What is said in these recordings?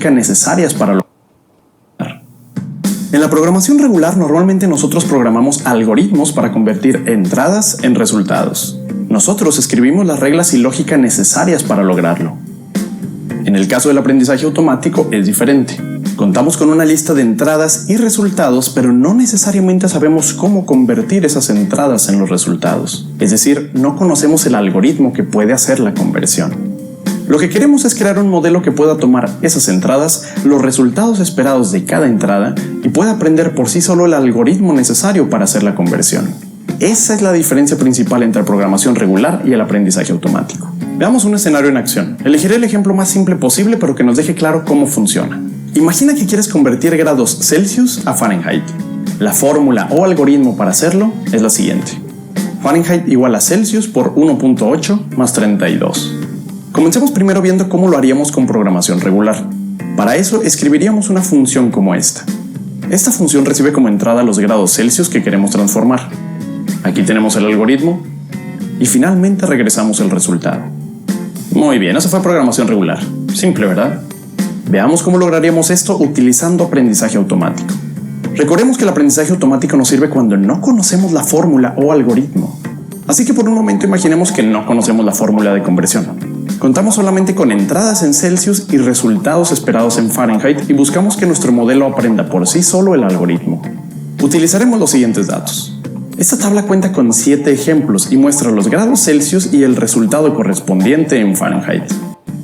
necesarias para lograr. En la programación regular, normalmente nosotros programamos algoritmos para convertir entradas en resultados. Nosotros escribimos las reglas y lógica necesarias para lograrlo. En el caso del aprendizaje automático es diferente. Contamos con una lista de entradas y resultados, pero no necesariamente sabemos cómo convertir esas entradas en los resultados. Es decir, no conocemos el algoritmo que puede hacer la conversión. Lo que queremos es crear un modelo que pueda tomar esas entradas, los resultados esperados de cada entrada y pueda aprender por sí solo el algoritmo necesario para hacer la conversión. Esa es la diferencia principal entre programación regular y el aprendizaje automático. Veamos un escenario en acción. Elegiré el ejemplo más simple posible, pero que nos deje claro cómo funciona. Imagina que quieres convertir grados Celsius a Fahrenheit. La fórmula o algoritmo para hacerlo es la siguiente. Fahrenheit igual a Celsius por 1.8 más 32. Comencemos primero viendo cómo lo haríamos con programación regular. Para eso escribiríamos una función como esta. Esta función recibe como entrada los grados Celsius que queremos transformar. Aquí tenemos el algoritmo y finalmente regresamos el resultado. Muy bien, eso fue programación regular. Simple, ¿verdad? Veamos cómo lograríamos esto utilizando aprendizaje automático. Recordemos que el aprendizaje automático nos sirve cuando no conocemos la fórmula o algoritmo. Así que por un momento imaginemos que no conocemos la fórmula de conversión. Contamos solamente con entradas en Celsius y resultados esperados en Fahrenheit y buscamos que nuestro modelo aprenda por sí solo el algoritmo. Utilizaremos los siguientes datos. Esta tabla cuenta con 7 ejemplos y muestra los grados Celsius y el resultado correspondiente en Fahrenheit.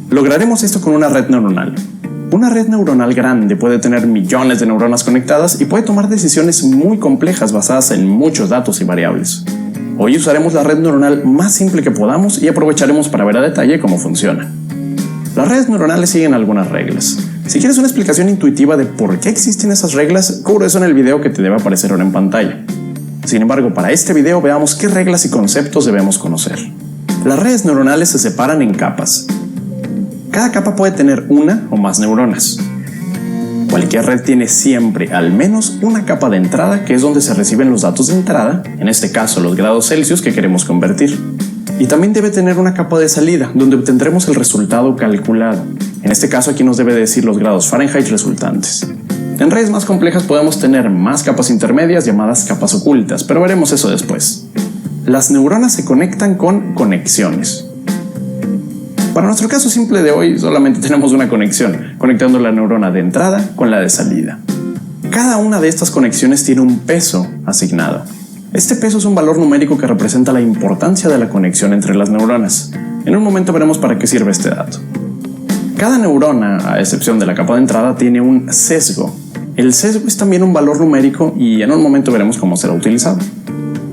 Lograremos esto con una red neuronal. Una red neuronal grande puede tener millones de neuronas conectadas y puede tomar decisiones muy complejas basadas en muchos datos y variables. Hoy usaremos la red neuronal más simple que podamos y aprovecharemos para ver a detalle cómo funciona. Las redes neuronales siguen algunas reglas. Si quieres una explicación intuitiva de por qué existen esas reglas, cubro eso en el video que te debe aparecer ahora en pantalla. Sin embargo, para este video veamos qué reglas y conceptos debemos conocer. Las redes neuronales se separan en capas. Cada capa puede tener una o más neuronas. Cualquier red tiene siempre al menos una capa de entrada, que es donde se reciben los datos de entrada, en este caso los grados Celsius que queremos convertir. Y también debe tener una capa de salida, donde obtendremos el resultado calculado. En este caso aquí nos debe decir los grados Fahrenheit resultantes. En redes más complejas podemos tener más capas intermedias llamadas capas ocultas, pero veremos eso después. Las neuronas se conectan con conexiones. Para nuestro caso simple de hoy, solamente tenemos una conexión, conectando la neurona de entrada con la de salida. Cada una de estas conexiones tiene un peso asignado. Este peso es un valor numérico que representa la importancia de la conexión entre las neuronas. En un momento veremos para qué sirve este dato. Cada neurona, a excepción de la capa de entrada, tiene un sesgo. El sesgo es también un valor numérico y en un momento veremos cómo será utilizado.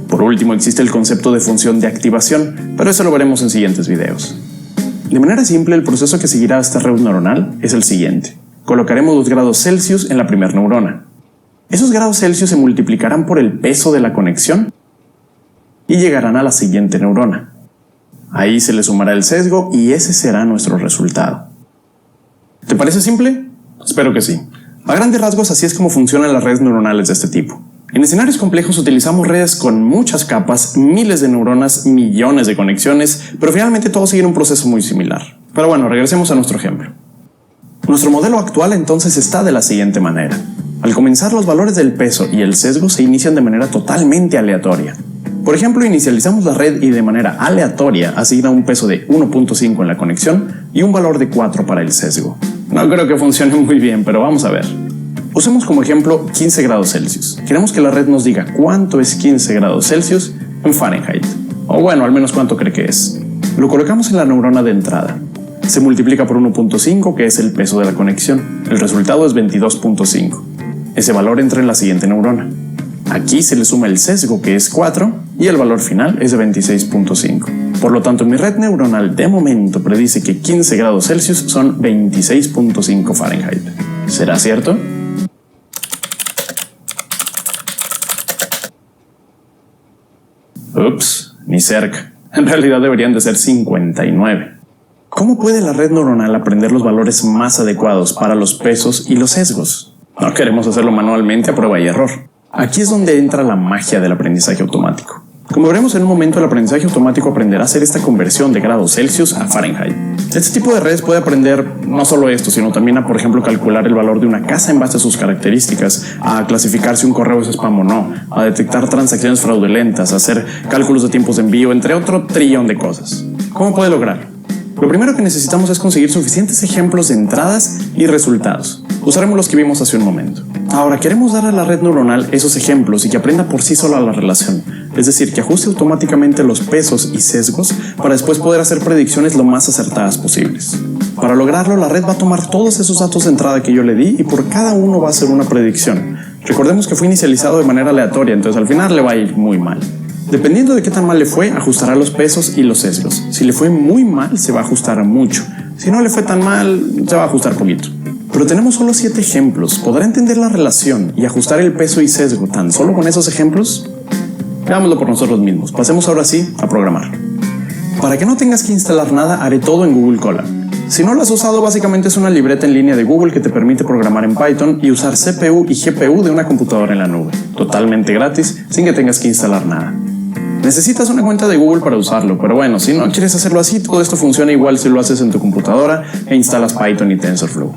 Por último, existe el concepto de función de activación, pero eso lo veremos en siguientes videos. De manera simple, el proceso que seguirá esta red neuronal es el siguiente. Colocaremos los grados Celsius en la primera neurona. Esos grados Celsius se multiplicarán por el peso de la conexión y llegarán a la siguiente neurona. Ahí se le sumará el sesgo y ese será nuestro resultado. ¿Te parece simple? Espero que sí. A grandes rasgos, así es como funcionan las redes neuronales de este tipo. En escenarios complejos utilizamos redes con muchas capas, miles de neuronas, millones de conexiones, pero finalmente todos siguen un proceso muy similar. Pero bueno, regresemos a nuestro ejemplo. Nuestro modelo actual entonces está de la siguiente manera. Al comenzar, los valores del peso y el sesgo se inician de manera totalmente aleatoria. Por ejemplo, inicializamos la red y de manera aleatoria asigna un peso de 1.5 en la conexión y un valor de 4 para el sesgo. No creo que funcione muy bien, pero vamos a ver. Usemos como ejemplo 15 grados Celsius. Queremos que la red nos diga cuánto es 15 grados Celsius en Fahrenheit. O bueno, al menos cuánto cree que es. Lo colocamos en la neurona de entrada. Se multiplica por 1.5, que es el peso de la conexión. El resultado es 22.5. Ese valor entra en la siguiente neurona. Aquí se le suma el sesgo, que es 4, y el valor final es de 26.5. Por lo tanto, mi red neuronal de momento predice que 15 grados Celsius son 26.5 Fahrenheit. ¿Será cierto? Ups, ni cerca. En realidad deberían de ser 59. ¿Cómo puede la red neuronal aprender los valores más adecuados para los pesos y los sesgos? No queremos hacerlo manualmente a prueba y error. Aquí es donde entra la magia del aprendizaje automático. Como veremos en un momento, el aprendizaje automático aprenderá a hacer esta conversión de grados Celsius a Fahrenheit. Este tipo de redes puede aprender no solo esto, sino también a, por ejemplo, calcular el valor de una casa en base a sus características, a clasificar si un correo es spam o no, a detectar transacciones fraudulentas, a hacer cálculos de tiempos de envío, entre otro trillón de cosas. ¿Cómo puede lograrlo? Lo primero que necesitamos es conseguir suficientes ejemplos de entradas y resultados. Usaremos los que vimos hace un momento. Ahora, queremos dar a la red neuronal esos ejemplos y que aprenda por sí sola la relación. Es decir, que ajuste automáticamente los pesos y sesgos para después poder hacer predicciones lo más acertadas posibles. Para lograrlo, la red va a tomar todos esos datos de entrada que yo le di y por cada uno va a hacer una predicción. Recordemos que fue inicializado de manera aleatoria, entonces al final le va a ir muy mal. Dependiendo de qué tan mal le fue, ajustará los pesos y los sesgos. Si le fue muy mal, se va a ajustar mucho. Si no le fue tan mal, se va a ajustar poquito. Pero tenemos solo 7 ejemplos. ¿Podrá entender la relación y ajustar el peso y sesgo tan solo con esos ejemplos? Veámoslo por nosotros mismos. Pasemos ahora sí a programar. Para que no tengas que instalar nada, haré todo en Google Colab. Si no lo has usado, básicamente es una libreta en línea de Google que te permite programar en Python y usar CPU y GPU de una computadora en la nube. Totalmente gratis, sin que tengas que instalar nada. Necesitas una cuenta de Google para usarlo, pero bueno, si no quieres hacerlo así, todo esto funciona igual si lo haces en tu computadora e instalas Python y TensorFlow.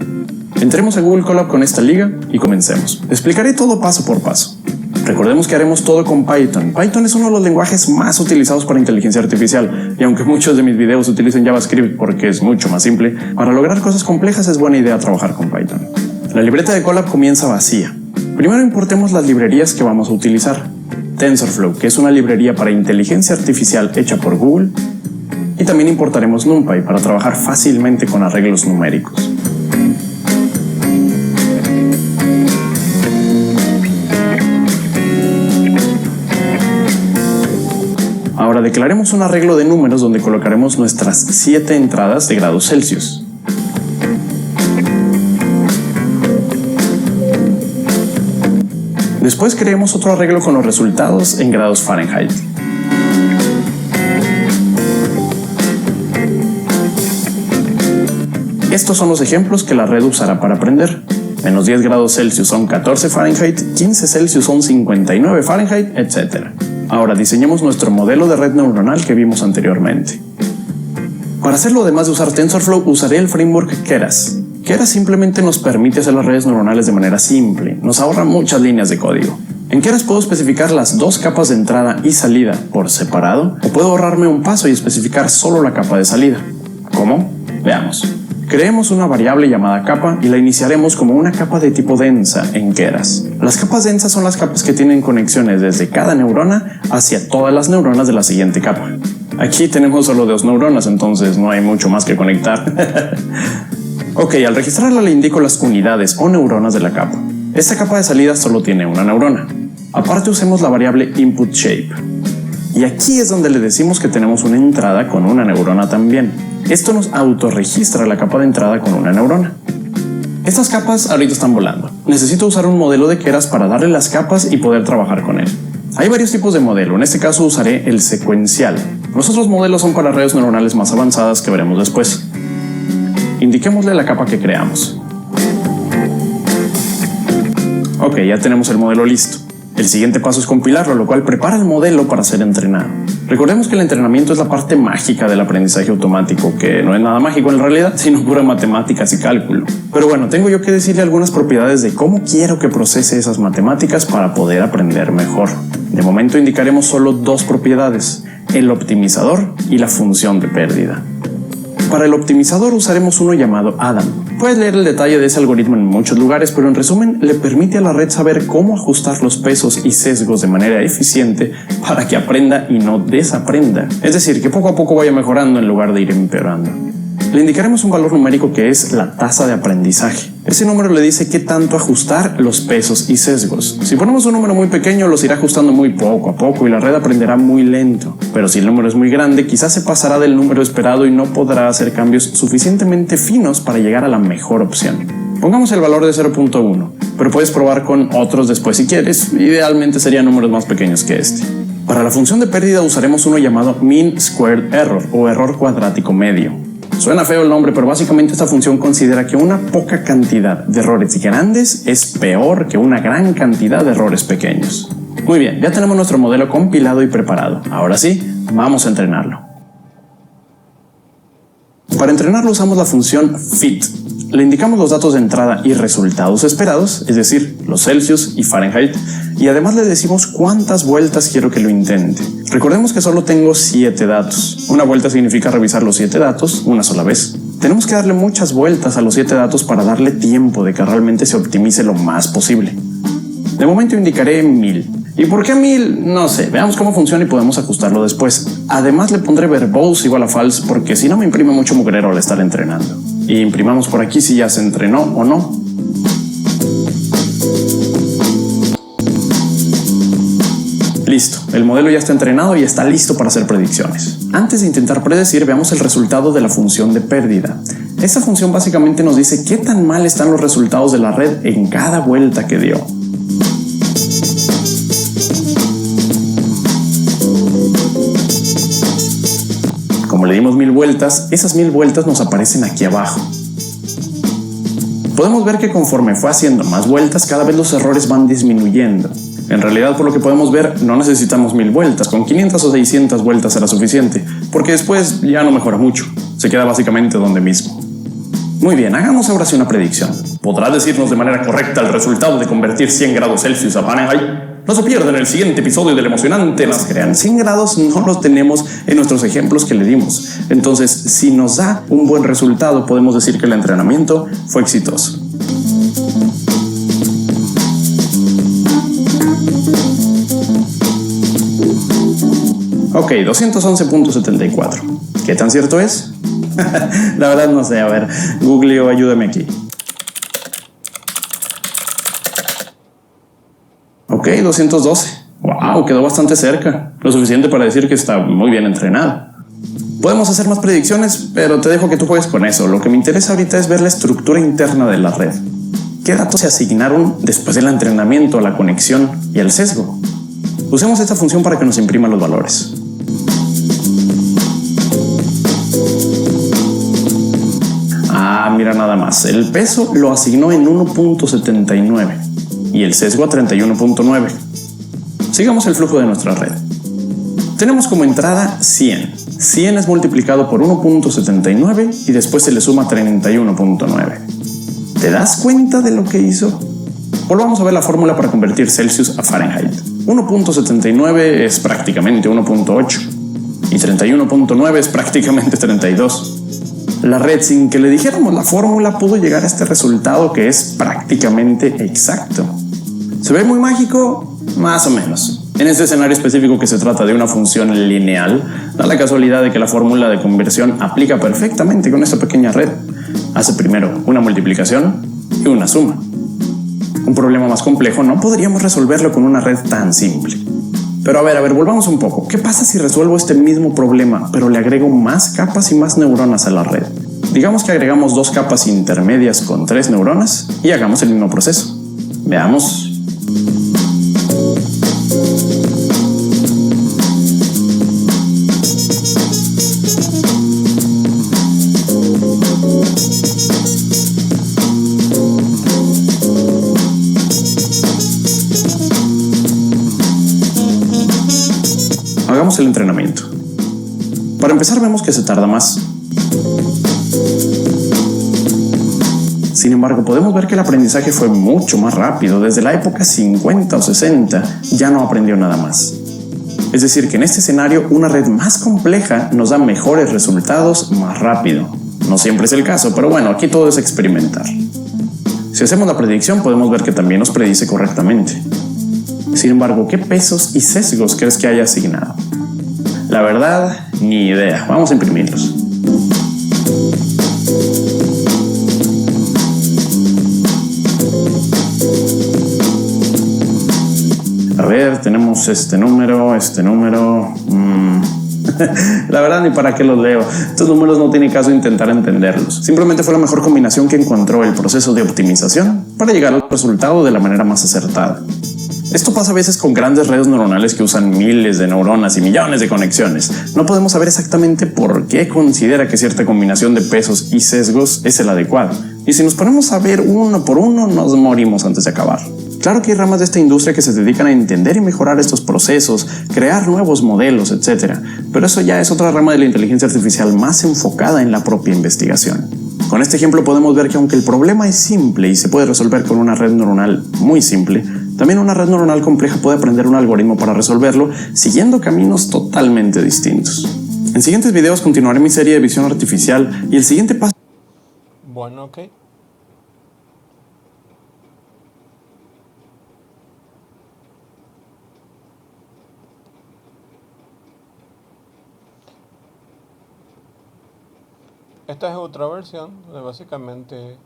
Entremos a Google Colab con esta liga y comencemos. Explicaré todo paso por paso. Recordemos que haremos todo con Python. Python es uno de los lenguajes más utilizados para inteligencia artificial, y aunque muchos de mis videos utilicen JavaScript porque es mucho más simple, para lograr cosas complejas es buena idea trabajar con Python. La libreta de Colab comienza vacía. Primero importemos las librerías que vamos a utilizar. TensorFlow, que es una librería para inteligencia artificial hecha por Google, y también importaremos NumPy para trabajar fácilmente con arreglos numéricos. Ahora declaremos un arreglo de números donde colocaremos nuestras 7 entradas de grados Celsius. Después creemos otro arreglo con los resultados en grados Fahrenheit. Estos son los ejemplos que la red usará para aprender. Menos 10 grados Celsius son 14 Fahrenheit, 15 Celsius son 59 Fahrenheit, etc. Ahora diseñemos nuestro modelo de red neuronal que vimos anteriormente. Para hacerlo, además de usar TensorFlow, usaré el framework Keras. Keras simplemente nos permite hacer las redes neuronales de manera simple, nos ahorra muchas líneas de código. En Keras puedo especificar las 2 capas de entrada y salida por separado, o puedo ahorrarme un paso y especificar solo la capa de salida. ¿Cómo? Veamos. Creemos una variable llamada capa y la iniciaremos como una capa de tipo densa en Keras. Las capas densas son las capas que tienen conexiones desde cada neurona hacia todas las neuronas de la siguiente capa. Aquí tenemos solo 2 neuronas, entonces no hay mucho más que conectar. Ok, al registrarla le indico las unidades o neuronas de la capa. Esta capa de salida solo tiene una neurona. Aparte usemos la variable inputShape. Y aquí es donde le decimos que tenemos una entrada con una neurona también. Esto nos autorregistra la capa de entrada con una neurona. Estas capas ahorita están volando. Necesito usar un modelo de Keras para darle las capas y poder trabajar con él. Hay varios tipos de modelo, en este caso usaré el secuencial. Los otros modelos son para redes neuronales más avanzadas que veremos después. Indiquémosle la capa que creamos. Ok, ya tenemos el modelo listo. El siguiente paso es compilarlo, lo cual prepara el modelo para ser entrenado. Recordemos que el entrenamiento es la parte mágica del aprendizaje automático, que no es nada mágico en realidad, sino pura matemáticas y cálculo. Pero bueno, tengo yo que decirle algunas propiedades de cómo quiero que procese esas matemáticas para poder aprender mejor. De momento indicaremos solo 2 propiedades, el optimizador y la función de pérdida. Para el optimizador usaremos uno llamado Adam. Puedes leer el detalle de ese algoritmo en muchos lugares, pero en resumen le permite a la red saber cómo ajustar los pesos y sesgos de manera eficiente para que aprenda y no desaprenda. Es decir, que poco a poco vaya mejorando en lugar de ir empeorando. Le indicaremos un valor numérico que es la tasa de aprendizaje. Ese número le dice qué tanto ajustar los pesos y sesgos. Si ponemos un número muy pequeño, los irá ajustando muy poco a poco y la red aprenderá muy lento. Pero si el número es muy grande, quizás se pasará del número esperado y no podrá hacer cambios suficientemente finos para llegar a la mejor opción. Pongamos el valor de 0.1, pero puedes probar con otros después si quieres. Idealmente serían números más pequeños que este. Para la función de pérdida usaremos uno llamado Mean Squared Error o error cuadrático medio. Suena feo el nombre, pero básicamente esta función considera que una poca cantidad de errores grandes es peor que una gran cantidad de errores pequeños. Muy bien, ya tenemos nuestro modelo compilado y preparado. Ahora sí, vamos a entrenarlo. Para entrenarlo usamos la función fit. Le indicamos los datos de entrada y resultados esperados, es decir, los Celsius y Fahrenheit, y además le decimos cuántas vueltas quiero que lo intente. Recordemos que solo tengo 7 datos. Una vuelta significa revisar los 7 datos una sola vez. Tenemos que darle muchas vueltas a los 7 datos para darle tiempo de que realmente se optimice lo más posible. De momento indicaré 1000. ¿Y por qué 1000? No sé, veamos cómo funciona y podemos ajustarlo después. Además le pondré verbose igual a false porque si no me imprime mucho mugrero al estar entrenando. Y imprimamos por aquí si ya se entrenó o no. Listo, el modelo ya está entrenado y está listo para hacer predicciones. Antes de intentar predecir, veamos el resultado de la función de pérdida. Esa función básicamente nos dice qué tan mal están los resultados de la red en cada vuelta que dio. Como le dimos 1000 vueltas, esas 1000 vueltas nos aparecen aquí abajo. Podemos ver que conforme fue haciendo más vueltas, cada vez los errores van disminuyendo. En realidad, por lo que podemos ver, no necesitamos 1000 vueltas, con 500 o 600 vueltas será suficiente, porque después ya no mejora mucho, se queda básicamente donde mismo. Muy bien, hagamos ahora sí una predicción. ¿Podrá decirnos de manera correcta el resultado de convertir 100 grados Celsius a Fahrenheit? No se pierdan el siguiente episodio del emocionante Las Crean. 100 grados no los tenemos en nuestros ejemplos que le dimos. Entonces, si nos da un buen resultado, podemos decir que el entrenamiento fue exitoso. Ok, 211.74. ¿Qué tan cierto es? La verdad no sé, a ver, Google, ayúdame aquí. Ok, 212. Wow, quedó bastante cerca. Lo suficiente para decir que está muy bien entrenado. Podemos hacer más predicciones, pero te dejo que tú juegues con eso. Lo que me interesa ahorita es ver la estructura interna de la red. ¿Qué datos se asignaron después del entrenamiento a la conexión y al sesgo? Usemos esta función para que nos imprima los valores. Ah, mira nada más. El peso lo asignó en 1.79 y el sesgo a 31.9. Sigamos el flujo de nuestra red. Tenemos como entrada 100. 100 es multiplicado por 1.79 y después se le suma 31.9. ¿Te das cuenta de lo que hizo? Volvamos a ver la fórmula para convertir Celsius a Fahrenheit. 1.79 es prácticamente 1.8 y 31.9 es prácticamente 32. La red, sin que le dijéramos la fórmula, pudo llegar a este resultado que es prácticamente exacto. ¿Se ve muy mágico? Más o menos. En este escenario específico que se trata de una función lineal, da la casualidad de que la fórmula de conversión aplica perfectamente con esta pequeña red. Hace primero una multiplicación y una suma. Un problema más complejo no podríamos resolverlo con una red tan simple. Pero a ver, volvamos un poco. ¿Qué pasa si resuelvo este mismo problema, pero le agrego más capas y más neuronas a la red? Digamos que agregamos 2 capas intermedias con 3 neuronas y hagamos el mismo proceso. Veamos. Hagamos el entrenamiento. Para empezar, vemos que se tarda más. Sin embargo, podemos ver que el aprendizaje fue mucho más rápido. Desde la época 50 o 60 ya no aprendió nada más. Es decir, que en este escenario una red más compleja nos da mejores resultados más rápido. No siempre es el caso, pero bueno, aquí todo es experimentar. Si hacemos la predicción, podemos ver que también nos predice correctamente. Sin embargo, ¿qué pesos y sesgos crees que haya asignado? La verdad, ni idea. Vamos a imprimirlos. A ver, tenemos este número. La verdad, ni para qué los leo. Estos números no tiene caso intentar entenderlos. Simplemente fue la mejor combinación que encontró el proceso de optimización para llegar al resultado de la manera más acertada. Esto pasa a veces con grandes redes neuronales que usan miles de neuronas y millones de conexiones. No podemos saber exactamente por qué considera que cierta combinación de pesos y sesgos es el adecuado. Y si nos ponemos a ver uno por uno, nos morimos antes de acabar. Claro que hay ramas de esta industria que se dedican a entender y mejorar estos procesos, crear nuevos modelos, etc. Pero eso ya es otra rama de la inteligencia artificial más enfocada en la propia investigación. Con este ejemplo podemos ver que aunque el problema es simple y se puede resolver con una red neuronal muy simple, también una red neuronal compleja puede aprender un algoritmo para resolverlo siguiendo caminos totalmente distintos. En siguientes videos continuaré mi serie de visión artificial y el siguiente paso... Bueno, ok. Esta es otra versión donde básicamente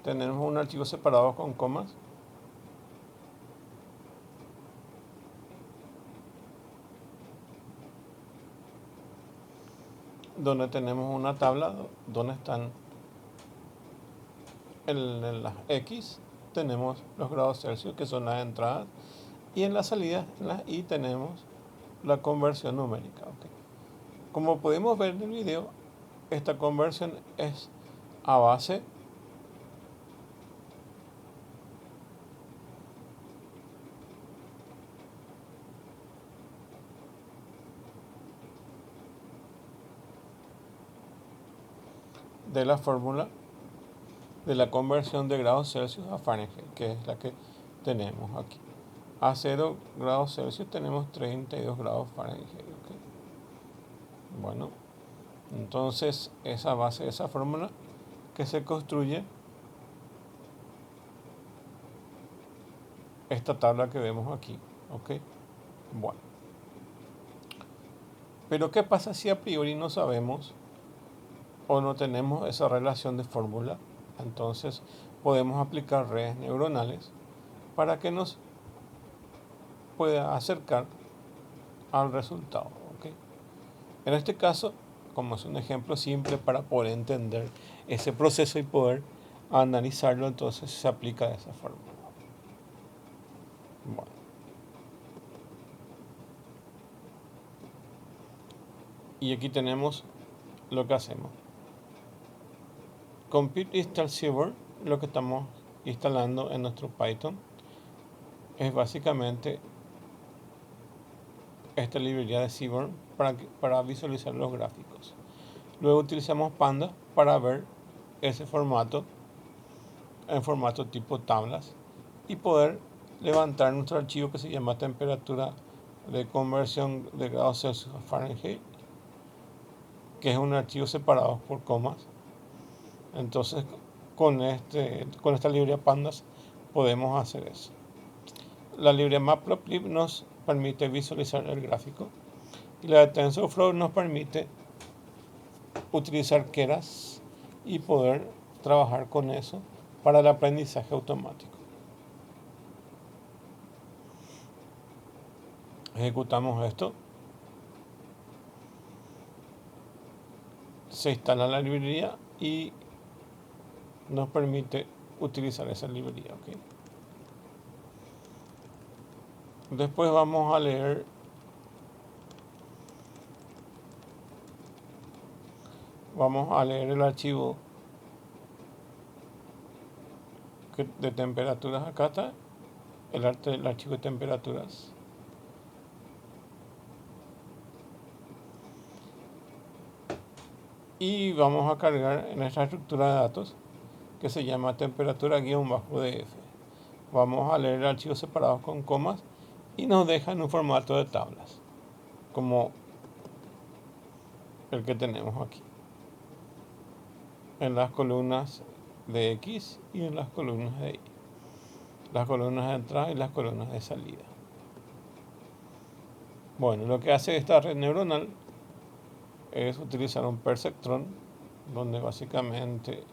tenemos un archivo separado con comas. Donde tenemos una tabla donde están en las X tenemos los grados Celsius, que son las entradas, y en las salidas, en las Y, tenemos la conversión numérica. Okay. Como podemos ver en el video, esta conversión es a base de la fórmula de la conversión de grados Celsius a Fahrenheit, que es la que tenemos aquí. A 0 grados Celsius tenemos 32 grados Fahrenheit. Okay. Bueno, entonces es a base de esa fórmula que se construye esta tabla que vemos aquí. Okay. Bueno, pero ¿qué pasa si a priori no sabemos o no tenemos esa relación de fórmula? Entonces podemos aplicar redes neuronales para que nos pueda acercar al resultado. ¿Okay? En este caso, como es un ejemplo simple para poder entender ese proceso y poder analizarlo, entonces se aplica de esa forma. Bueno. Y aquí tenemos lo que hacemos. Compute install Seaborn, lo que estamos instalando en nuestro Python, es básicamente esta librería de Seaborn para visualizar los gráficos. Luego utilizamos Panda para ver ese formato en formato tipo tablas y poder levantar nuestro archivo que se llama temperatura de conversión de grados Celsius a Fahrenheit, que es un archivo separado por comas. Entonces con esta librería Pandas podemos hacer eso. La librería Matplotlib nos permite visualizar el gráfico y la de TensorFlow nos permite utilizar keras y poder trabajar con eso para el aprendizaje automático. Ejecutamos esto. Se instala la librería y nos permite utilizar esa librería. ¿Okay? Después vamos a leer el archivo de temperaturas. Acá está el archivo de temperaturas. Y vamos a cargar en esta estructura de datos que se llama temperatura-df. Vamos a leer archivos separados con comas y nos deja en un formato de tablas, como el que tenemos aquí, en las columnas de X y en las columnas de Y, las columnas de entrada y las columnas de salida. Bueno, lo que hace esta red neuronal es utilizar un perceptrón, donde básicamente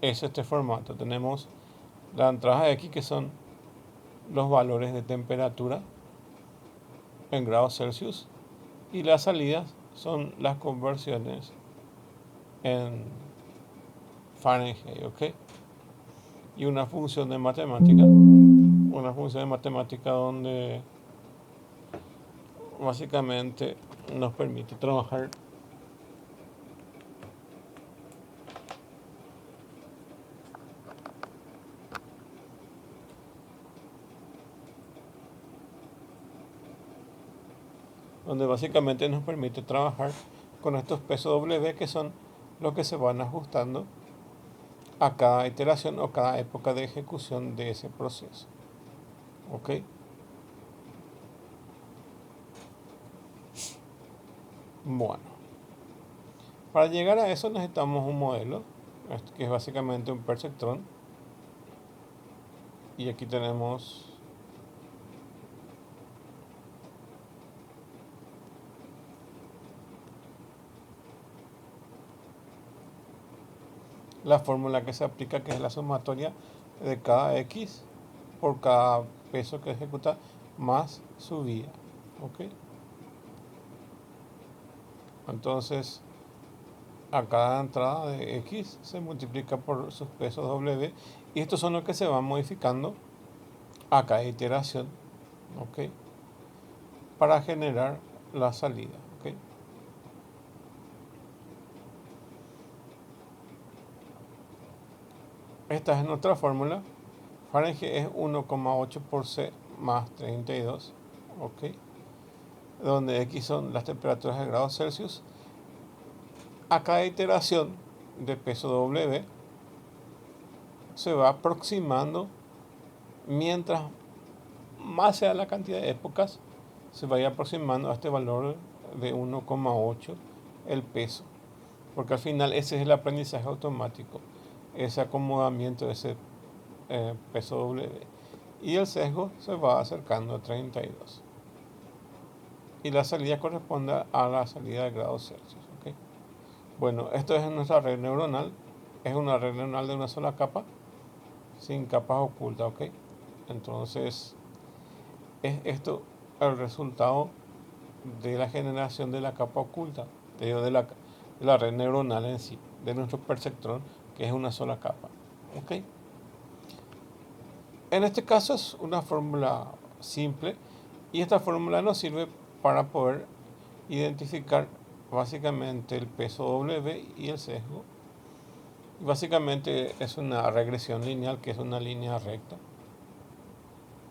es este formato. Tenemos la entrada de X, que son los valores de temperatura en grados Celsius, y las salidas son las conversiones en Fahrenheit. ¿Okay? Y una función de matemática donde básicamente nos permite trabajar donde básicamente nos permite trabajar con estos pesos W, que son los que se van ajustando a cada iteración o cada época de ejecución de ese proceso. ¿Ok? Bueno, para llegar a eso necesitamos un modelo, que es básicamente un perceptrón. Y aquí tenemos la fórmula que se aplica, que es la sumatoria de cada X por cada peso que ejecuta más su vía. ¿Ok? Entonces, a cada entrada de X se multiplica por sus pesos W, y estos son los que se van modificando a cada iteración, ¿ok? Para generar la salida, ¿ok? Esta es nuestra fórmula. Fahrenheit es 1,8 por C más 32, ¿ok? Donde X son las temperaturas en grados Celsius. A cada iteración de peso W se va aproximando, mientras más sea la cantidad de épocas, se vaya aproximando a este valor de 1,8 el peso, porque al final ese es el aprendizaje automático, ese acomodamiento de ese peso W, y el sesgo se va acercando a 32, y la salida corresponde a la salida de grados Celsius. ¿Okay? Bueno, esto es nuestra red neuronal. Es una red neuronal de una sola capa, sin capas ocultas. ¿Ok? Entonces, es esto el resultado de la generación de la capa oculta, de la red neuronal en sí, de nuestro perceptrón, que es una sola capa. ¿Ok? En este caso es una fórmula simple, y esta fórmula nos sirve para poder identificar básicamente el peso W y el sesgo. Básicamente es una regresión lineal, que es una línea recta.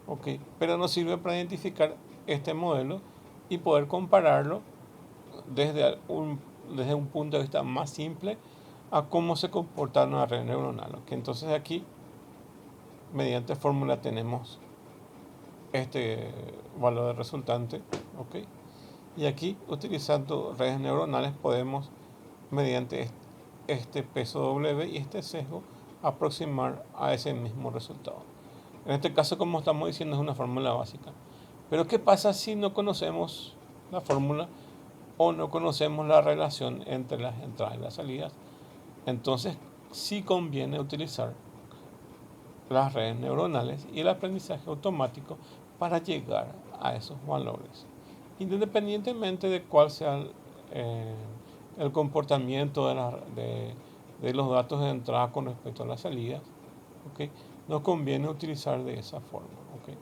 ¿Ok? Pero nos sirve para identificar este modelo y poder compararlo desde un punto de vista más simple a cómo se comporta una red neuronal. ¿Ok? Entonces aquí, mediante fórmula, tenemos este valor de resultante. ¿Ok? Y aquí, utilizando redes neuronales, podemos, mediante este peso W y este sesgo, aproximar a ese mismo resultado. En este caso, como estamos diciendo, es una fórmula básica. Pero ¿qué pasa si no conocemos la fórmula o no conocemos la relación entre las entradas y las salidas? Entonces, sí conviene utilizar las redes neuronales y el aprendizaje automático para llegar a esos valores, independientemente de cuál sea el comportamiento de los datos de entrada con respecto a las salidas. ¿Okay? Nos conviene utilizar de esa forma. ¿Okay?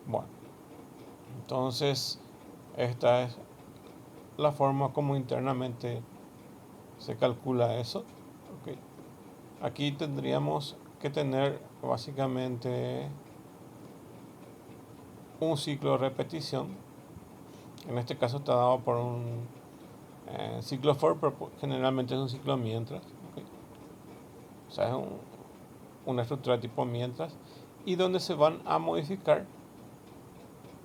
Bueno, entonces esta es la forma como internamente se calcula eso. ¿Okay? Aquí tendríamos que tener básicamente un ciclo de repetición. En este caso está dado por un ciclo for, pero generalmente es un ciclo mientras. ¿Okay? O sea, es una estructura tipo mientras, y donde se van a modificar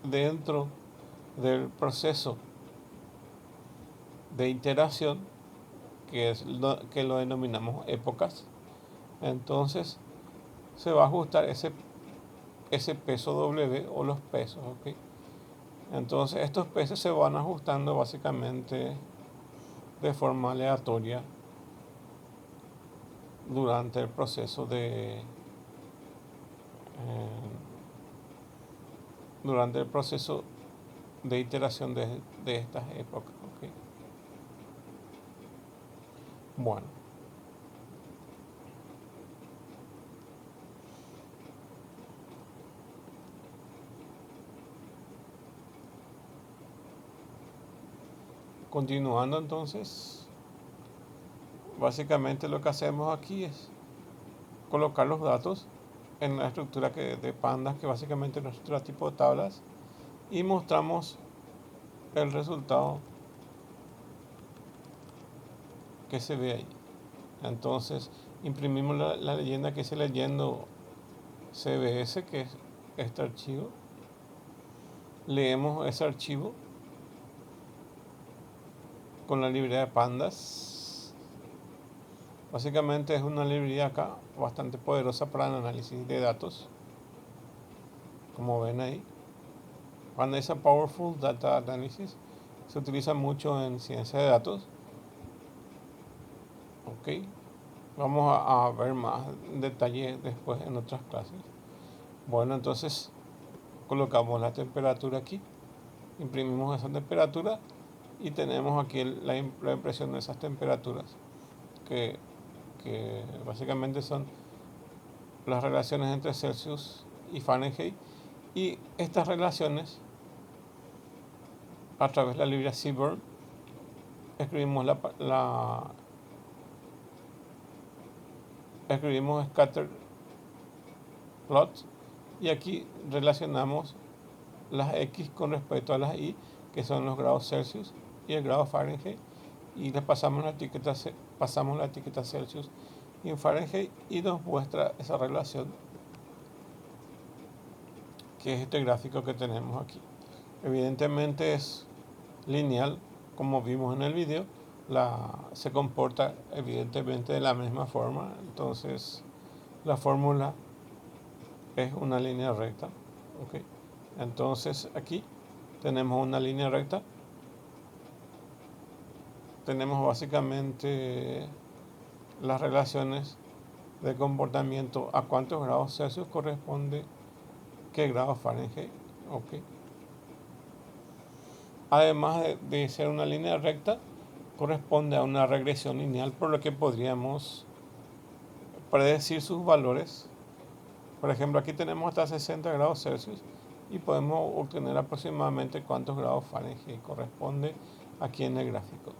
dentro del proceso de iteración, que lo denominamos épocas. Entonces se va a ajustar ese peso W o los pesos. ¿Okay? Entonces estos pesos se van ajustando básicamente de forma aleatoria durante el proceso de iteración de estas épocas. ¿Okay? Bueno, continuando entonces, básicamente lo que hacemos aquí es colocar los datos en la estructura de pandas, que básicamente es una estructura tipo tablas, y mostramos el resultado que se ve ahí. Entonces imprimimos la leyenda que se leyendo CBS, que es este archivo. Leemos ese archivo con la librería de pandas. Básicamente es una librería acá bastante poderosa para el análisis de datos. Como ven ahí, Panda is a powerful data analysis. Se utiliza mucho en ciencia de datos. Ok, vamos a ver más detalle después en otras clases. Bueno, entonces colocamos la temperatura aquí, imprimimos esa temperatura y tenemos aquí la impresión de esas temperaturas que básicamente son las relaciones entre Celsius y Fahrenheit, y estas relaciones a través de la librería Seaborn escribimos escribimos scatter plot, y aquí relacionamos las X con respecto a las Y, que son los grados Celsius y el grado Fahrenheit, y le pasamos la etiqueta Celsius y en Fahrenheit, y nos muestra esa relación, que es este gráfico que tenemos aquí. Evidentemente es lineal, como vimos en el video, se comporta evidentemente de la misma forma, entonces la fórmula es una línea recta. Okay. Entonces aquí tenemos una línea recta, tenemos básicamente las relaciones de comportamiento a cuántos grados Celsius corresponde qué grado Fahrenheit. Okay. Además de ser una línea recta, corresponde a una regresión lineal, por lo que podríamos predecir sus valores. Por ejemplo, aquí tenemos hasta 60 grados Celsius y podemos obtener aproximadamente cuántos grados Fahrenheit corresponde aquí en el gráfico.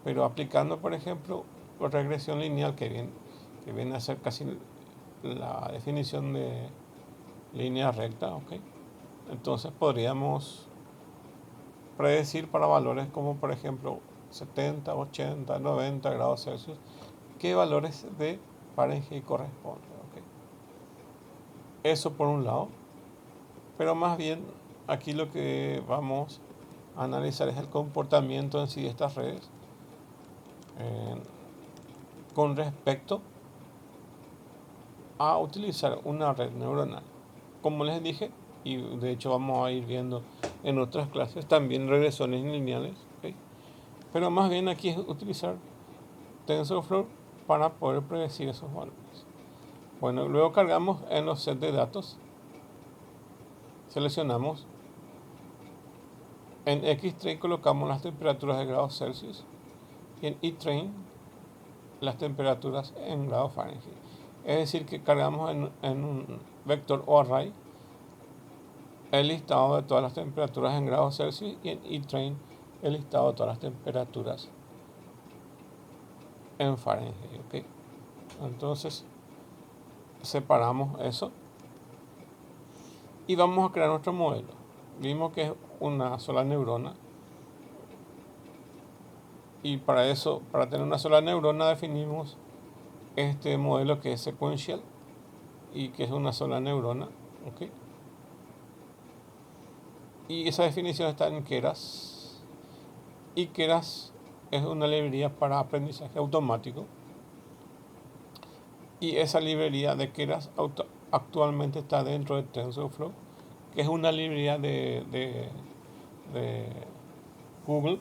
Pero aplicando, por ejemplo, la regresión lineal, que viene a ser casi la definición de línea recta, ¿okay? Entonces podríamos predecir para valores como, por ejemplo, 70, 80, 90 grados Celsius, qué valores de Fahrenheit corresponden. ¿Okay? Eso por un lado, pero más bien aquí lo que vamos a analizar es el comportamiento en sí de estas redes con respecto a utilizar una red neuronal. Como les dije, y de hecho vamos a ir viendo en otras clases también regresiones lineales, ¿okay? Pero más bien aquí es utilizar TensorFlow para poder predecir esos valores. Bueno, luego cargamos en los sets de datos, seleccionamos, en Xtrain colocamos las temperaturas de grados Celsius y en ETrain las temperaturas en grados Fahrenheit. Es decir, que cargamos en un vector o array el listado de todas las temperaturas en grados Celsius y en ETrain el listado de todas las temperaturas en Fahrenheit. ¿Okay? Entonces separamos eso y vamos a crear nuestro modelo. Vimos que es una sola neurona, y para eso, para tener una sola neurona, definimos este modelo que es sequential y que es una sola neurona. ¿Okay? Y esa definición está en Keras, y Keras es una librería para aprendizaje automático, y esa librería de Keras actualmente está dentro de TensorFlow, que es una librería de Google,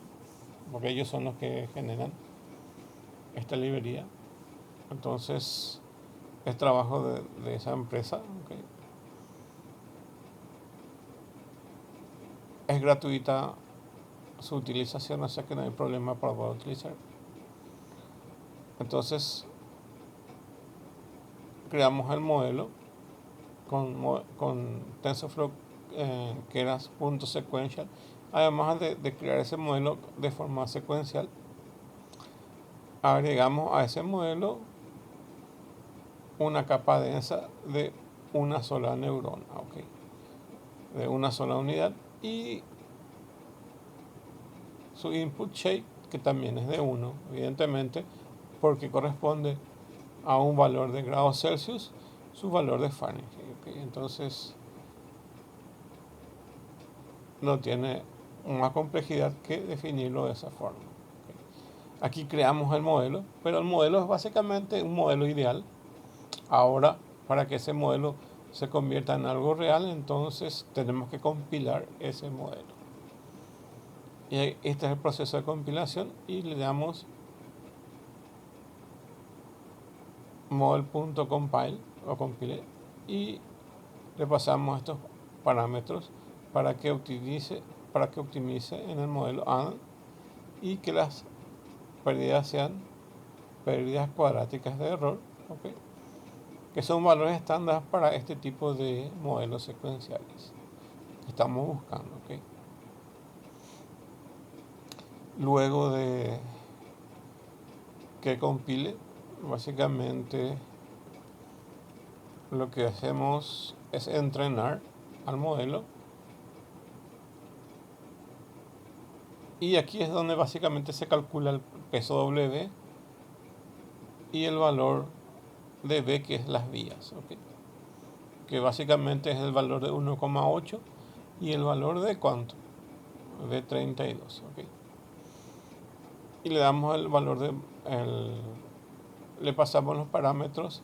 porque ellos son los que generan esta librería. Entonces es trabajo de esa empresa. ¿Okay? Es gratuita su utilización, o sea que no hay problema para poder utilizar. Entonces creamos el modelo con TensorFlow que era .sequential. Además de crear ese modelo de forma secuencial, agregamos a ese modelo una capa densa de una sola neurona, ¿okay? De una sola unidad, y su input shape, que también es de 1, evidentemente, porque corresponde a un valor de grados Celsius, su valor de Fahrenheit. ¿Okay? Entonces, no tiene más complejidad que definirlo de esa forma. ¿Okay? Aquí creamos el modelo, pero el modelo es básicamente un modelo ideal. Ahora, para que ese modelo se convierta en algo real, entonces tenemos que compilar ese modelo. Y este es el proceso de compilación y le damos model.compile o compile y le pasamos estos parámetros para que optimice en el modelo AND y que las pérdidas sean pérdidas cuadráticas de error, ¿okay? Que son valores estándar para este tipo de modelos secuenciales que estamos buscando. ¿Okay? Luego de que compile, básicamente lo que hacemos es entrenar al modelo. Y aquí es donde básicamente se calcula el peso W y el valor de B, que es las vías, ¿okay? Que básicamente es el valor de 1,8 y el valor de ¿cuánto? De 32. ¿Okay? Y le damos el valor le pasamos los parámetros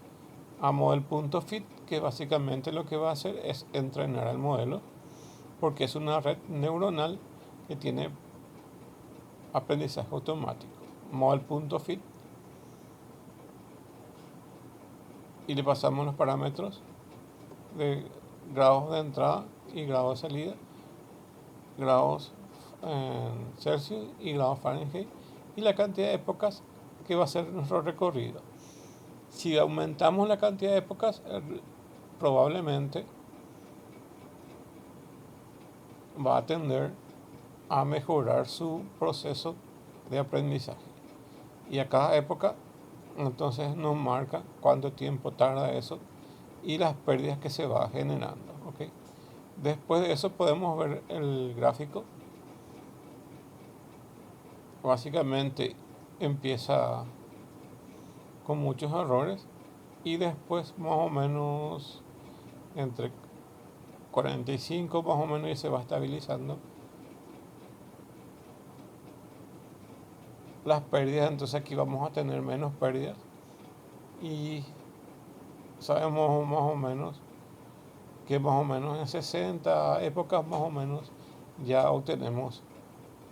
a model.fit, que básicamente lo que va a hacer es entrenar al modelo, porque es una red neuronal que tiene aprendizaje automático. Model.fit, y le pasamos los parámetros de grados de entrada y grados de salida, grados en Celsius y grados Fahrenheit, y la cantidad de épocas que va a ser nuestro recorrido. Si aumentamos la cantidad de épocas, probablemente va a tender a mejorar su proceso de aprendizaje. Y a cada época, entonces nos marca cuánto tiempo tarda eso y las pérdidas que se va generando. ¿Okay? Después de eso podemos ver el gráfico. Básicamente empieza con muchos errores y después más o menos entre 45 más o menos y se va estabilizando las pérdidas. Entonces aquí vamos a tener menos pérdidas y sabemos más o menos que más o menos en 60 épocas más o menos ya obtenemos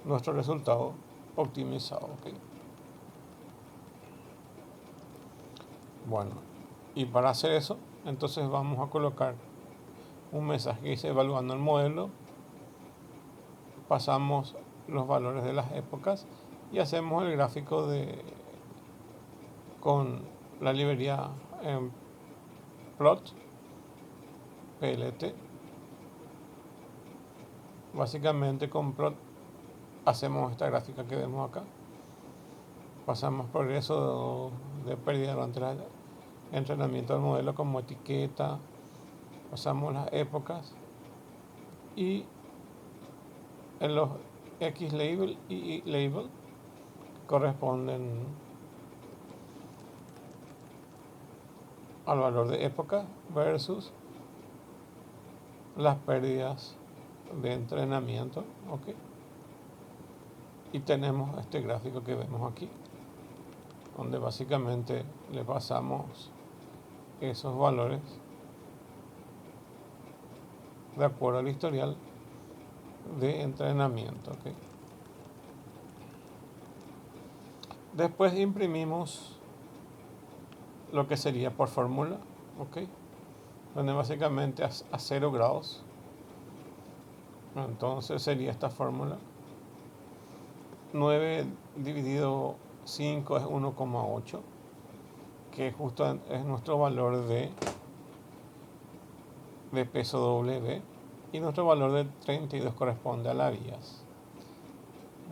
nuestro resultado optimizado. ¿Okay? Bueno, y para hacer eso, entonces vamos a colocar un mensaje que dice evaluando el modelo, pasamos los valores de las épocas y hacemos el gráfico con la librería en plot plt. Básicamente con plot hacemos esta gráfica que vemos acá, pasamos progreso de pérdida durante el entrenamiento del modelo como etiqueta, pasamos las épocas y en los X label y Y label corresponden al valor de época versus las pérdidas de entrenamiento. ¿Okay? Y tenemos este gráfico que vemos aquí, donde básicamente le pasamos esos valores de acuerdo al historial de entrenamiento. ¿Okay? Después imprimimos lo que sería por fórmula, ¿okay? Donde básicamente a 0 grados, entonces sería esta fórmula: 9 dividido 5 es 1,8, que justo es nuestro valor de peso W, y nuestro valor de 32 corresponde a las vías.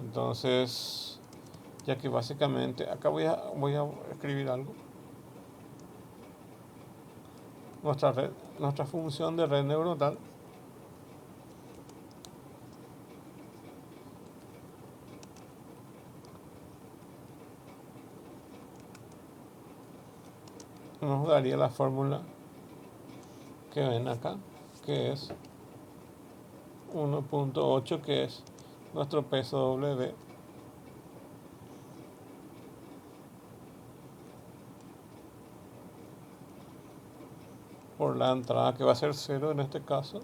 Entonces, ya que básicamente acá voy a escribir algo. Nuestra función de red neuronal nos daría la fórmula que ven acá, que es 1.8, que es nuestro peso W, por la entrada, que va a ser 0 en este caso,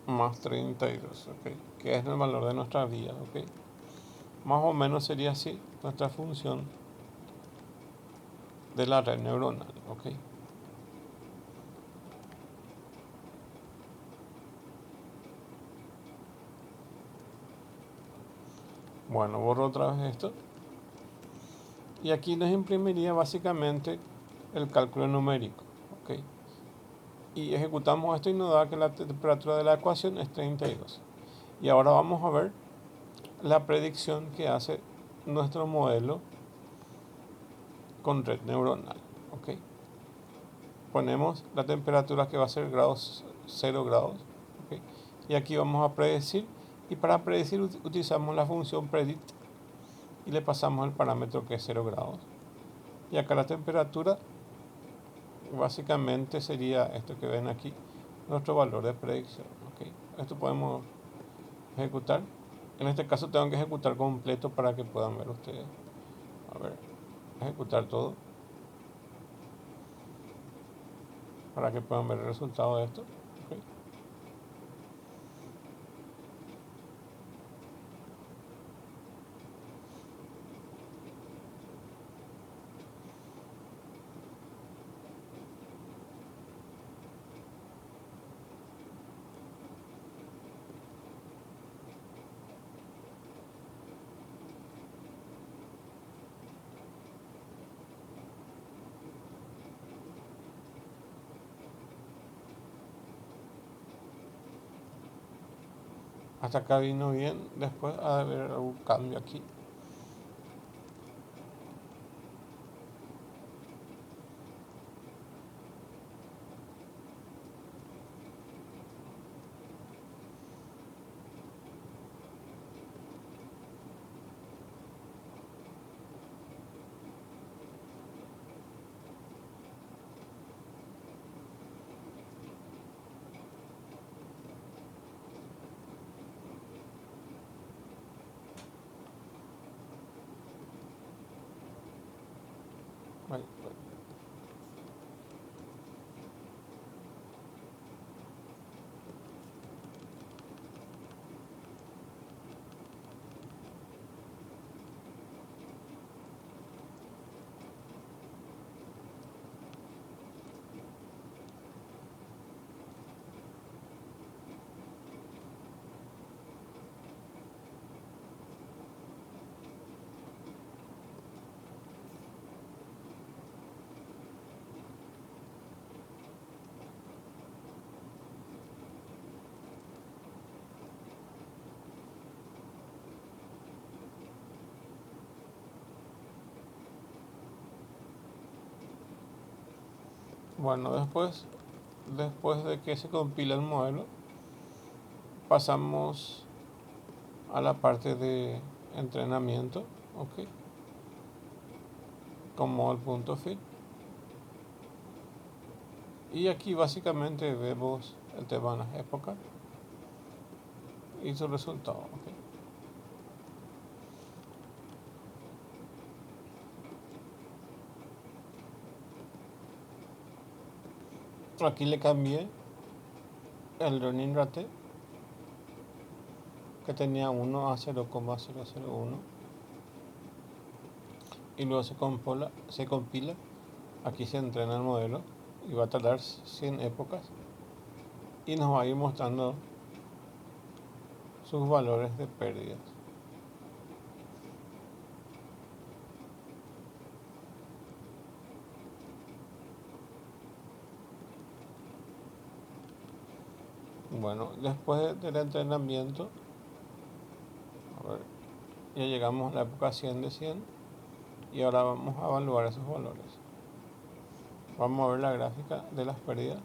más 32, ¿ok? Que es el valor de nuestra vía, ¿ok? Más o menos sería así nuestra función de la red neuronal, ¿ok? Bueno, borro otra vez esto. Y aquí nos imprimiría básicamente el cálculo numérico, ¿ok? Y ejecutamos esto y nos da que la temperatura de la ecuación es 32. Y ahora vamos a ver la predicción que hace nuestro modelo con red neuronal, ¿ok? Ponemos la temperatura que va a ser 0 grados, ¿ok? Y aquí vamos a predecir, y para predecir utilizamos la función predict y le pasamos el parámetro que es 0 grados. Y acá la temperatura básicamente sería esto que ven aquí, nuestro valor de predicción, ¿ok? Esto podemos ejecutar. En este caso tengo que ejecutar completo para que puedan ver ustedes. A ver, ejecutar todo para que puedan ver el resultado de esto, ¿ok? Hasta acá vino bien, después ha de haber algún cambio aquí. Ahí, ahí. Bueno, después de que se compila el modelo, pasamos a la parte de entrenamiento, ¿ok? Como el punto fin. Y aquí básicamente vemos el tema de las épocas y su resultado, ¿ok? Aquí le cambié el learning rate, que tenía 1 a 0,001, y luego se compila, aquí se entrena el modelo y va a tardar 100 épocas y nos va a ir mostrando sus valores de pérdidas. Bueno, después del entrenamiento, a ver, ya llegamos a la época 100 de 100 y ahora vamos a evaluar esos valores. Vamos a ver la gráfica de las pérdidas.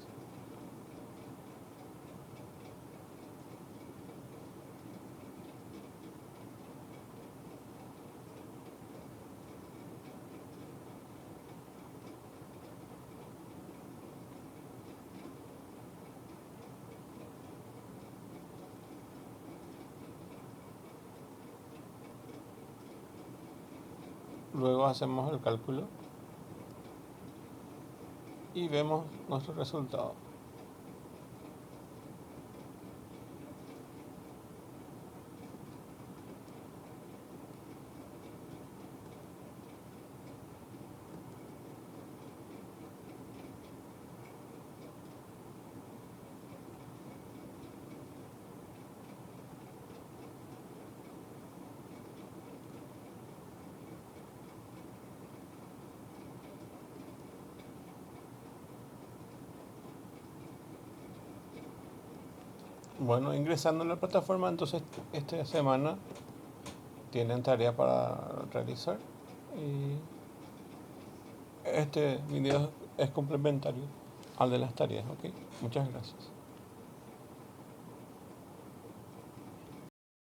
Luego hacemos el cálculo y vemos nuestro resultado. Bueno, ingresando en la plataforma, entonces esta semana tienen tarea para realizar y este video es complementario al de las tareas, ¿ok? Muchas gracias.